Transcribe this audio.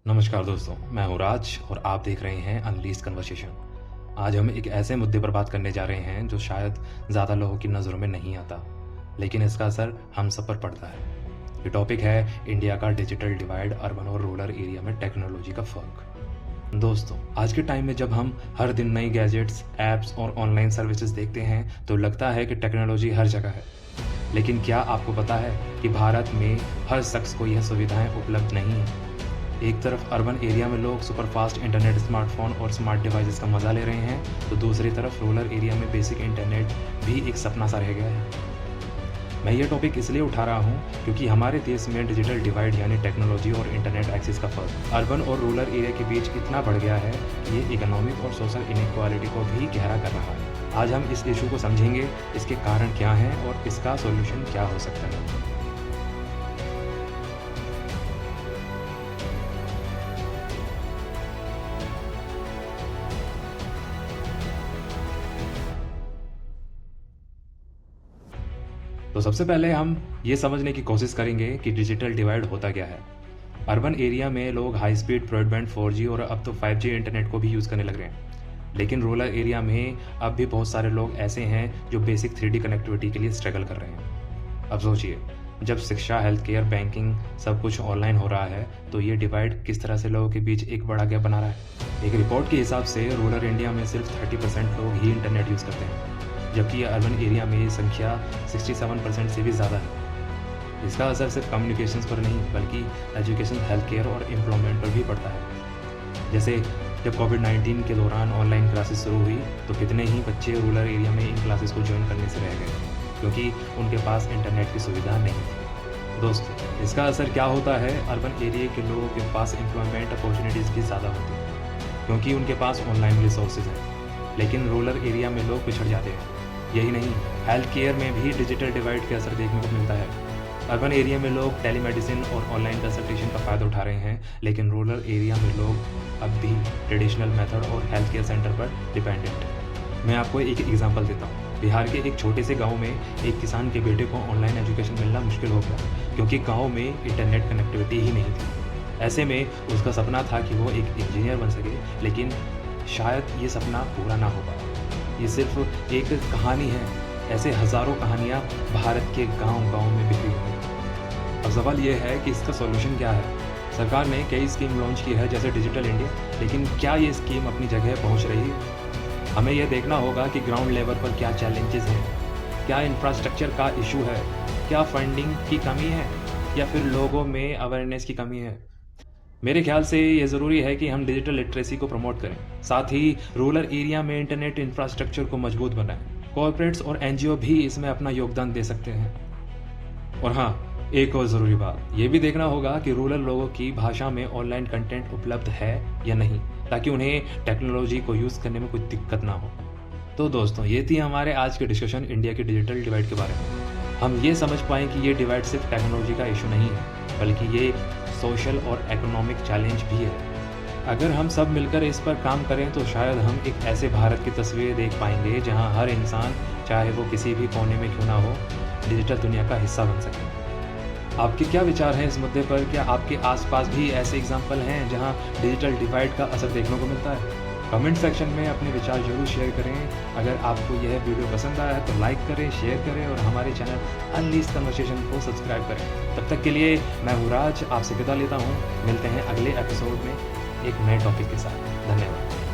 नमस्कार दोस्तों, मैं हूँ राज और आप देख रहे हैं अनलीस्ट कन्वर्सेशन। आज हम एक ऐसे मुद्दे पर बात करने जा रहे हैं जो शायद ज़्यादा लोगों की नज़रों में नहीं आता, लेकिन इसका असर हम सब पर पड़ता है। ये टॉपिक है इंडिया का डिजिटल डिवाइड, अर्बन और रूरल एरिया में टेक्नोलॉजी का फ़र्क। दोस्तों, आज के टाइम में जब हम हर दिन नई गैजेट्स, ऐप्स और ऑनलाइन सर्विसेज देखते हैं तो लगता है कि टेक्नोलॉजी हर जगह है। लेकिन क्या आपको पता है कि भारत में हर शख्स को यह सुविधाएं उपलब्ध नहीं हैं? एक तरफ अर्बन एरिया में लोग सुपर फास्ट इंटरनेट, स्मार्टफोन और स्मार्ट डिवाइसेस का मजा ले रहे हैं, तो दूसरी तरफ रूरल एरिया में बेसिक इंटरनेट भी एक सपना सा रह गया है। मैं ये टॉपिक इसलिए उठा रहा हूँ क्योंकि हमारे देश में डिजिटल डिवाइड यानी टेक्नोलॉजी और इंटरनेट एक्सेस का फर्क अर्बन और रूरल एरिया के बीच इतना बढ़ गया है कि ये इकोनॉमिक और सोशल इनइक्वालिटी को भी गहरा कर रहा है। आज हम इस इशू को समझेंगे, इसके कारण क्या हैं और इसका सोल्यूशन क्या हो सकता है। तो सबसे पहले हम ये समझने की कोशिश करेंगे कि डिजिटल डिवाइड होता क्या है। अर्बन एरिया में लोग हाई स्पीड ब्रॉडबैंड 4G और अब तो 5G इंटरनेट को भी यूज़ करने लग रहे हैं। लेकिन रूरल एरिया में अब भी बहुत सारे लोग ऐसे हैं जो बेसिक 3D कनेक्टिविटी के लिए स्ट्रगल कर रहे हैं। अब सोचिए, जब शिक्षा, हेल्थ केयर, बैंकिंग सब कुछ ऑनलाइन हो रहा है तो ये डिवाइड किस तरह से लोगों के बीच एक बड़ा गैप बना रहा है। एक रिपोर्ट के हिसाब से रूरल इंडिया में सिर्फ 30% लोग ही इंटरनेट यूज़ करते हैं, जबकि अर्बन एरिया में ये संख्या 67% से भी ज़्यादा है। इसका असर सिर्फ कम्युनिकेशंस पर नहीं बल्कि एजुकेशन, हेल्थ केयर और एम्प्लॉयमेंट पर भी पड़ता है। जैसे जब कोविड-19 के दौरान ऑनलाइन क्लासेस शुरू हुई तो कितने ही बच्चे रूरल एरिया में इन क्लासेस को ज्वाइन करने से रह गए क्योंकि उनके पास इंटरनेट की सुविधा नहीं थी। दोस्तों, इसका असर क्या होता है? अर्बन एरिया के लोगों के पास एम्प्लॉयमेंट अपॉर्चुनिटीज़ भी ज़्यादा होती है क्योंकि उनके पास ऑनलाइन रिसोर्सेज हैं, लेकिन रूरल एरिया में लोग पिछड़ जाते हैं। यही नहीं, हेल्थ केयर में भी डिजिटल डिवाइड का असर देखने को मिलता है। अर्बन एरिया में लोग टेलीमेडिसिन और ऑनलाइन कंसल्टेशन का फ़ायदा उठा रहे हैं, लेकिन रूरल एरिया में लोग अब भी ट्रेडिशनल मेथड और हेल्थ केयर सेंटर पर डिपेंडेंट हैं। मैं आपको एक एग्जांपल देता हूँ। बिहार के एक छोटे से गांव में एक किसान के बेटे को ऑनलाइन एजुकेशन मिलना मुश्किल हो गया क्योंकि गाँव में इंटरनेट कनेक्टिविटी ही नहीं थी। ऐसे में उसका सपना था कि वो एक इंजीनियर बन सके, लेकिन शायद ये सपना पूरा ना हो पाया। ये सिर्फ एक कहानी है, ऐसे हज़ारों कहानियाँ भारत के गांव-गांव में बिखरी हुई हैं। अब सवाल ये है कि इसका सॉल्यूशन क्या है? सरकार ने कई स्कीम लॉन्च की है जैसे डिजिटल इंडिया, लेकिन क्या ये स्कीम अपनी जगह पहुंच रही है? हमें यह देखना होगा कि ग्राउंड लेवल पर क्या चैलेंजेस हैं, क्या इंफ्रास्ट्रक्चर का इशू है, क्या फंडिंग की कमी है या फिर लोगों में अवेयरनेस की कमी है। मेरे ख्याल से ये ज़रूरी है कि हम डिजिटल लिटरेसी को प्रमोट करें, साथ ही रूरल एरिया में इंटरनेट इंफ्रास्ट्रक्चर को मजबूत बनाएं। कॉर्पोरेट्स और एनजीओ भी इसमें अपना योगदान दे सकते हैं। और हाँ, एक और ज़रूरी बात, ये भी देखना होगा कि रूरल लोगों की भाषा में ऑनलाइन कंटेंट उपलब्ध है या नहीं, ताकि उन्हें टेक्नोलॉजी को यूज़ करने में कोई दिक्कत ना हो। तो दोस्तों, ये थी हमारे आज के डिस्कशन इंडिया के डिजिटल डिवाइड के बारे में। हम ये समझ पाएँ कि ये डिवाइड सिर्फ टेक्नोलॉजी का इशू नहीं है, बल्कि ये सोशल और इकोनॉमिक चैलेंज भी है। अगर हम सब मिलकर इस पर काम करें तो शायद हम एक ऐसे भारत की तस्वीर देख पाएंगे जहां हर इंसान, चाहे वो किसी भी कोने में क्यों ना हो, डिजिटल दुनिया का हिस्सा बन सके। आपके क्या विचार हैं इस मुद्दे पर? क्या आपके आसपास भी ऐसे एग्जाम्पल हैं जहां डिजिटल डिवाइड का असर देखने को मिलता है? कमेंट सेक्शन में अपने विचार जरूर शेयर करें। अगर आपको यह वीडियो पसंद आया है तो लाइक करें, शेयर करें और हमारे चैनल अनलीस्ट कन्वर्सेशन को सब्सक्राइब करें। तब तक के लिए मैं हूँ राज, आपसे विदा लेता हूँ। मिलते हैं अगले एपिसोड में एक नए टॉपिक के साथ। धन्यवाद।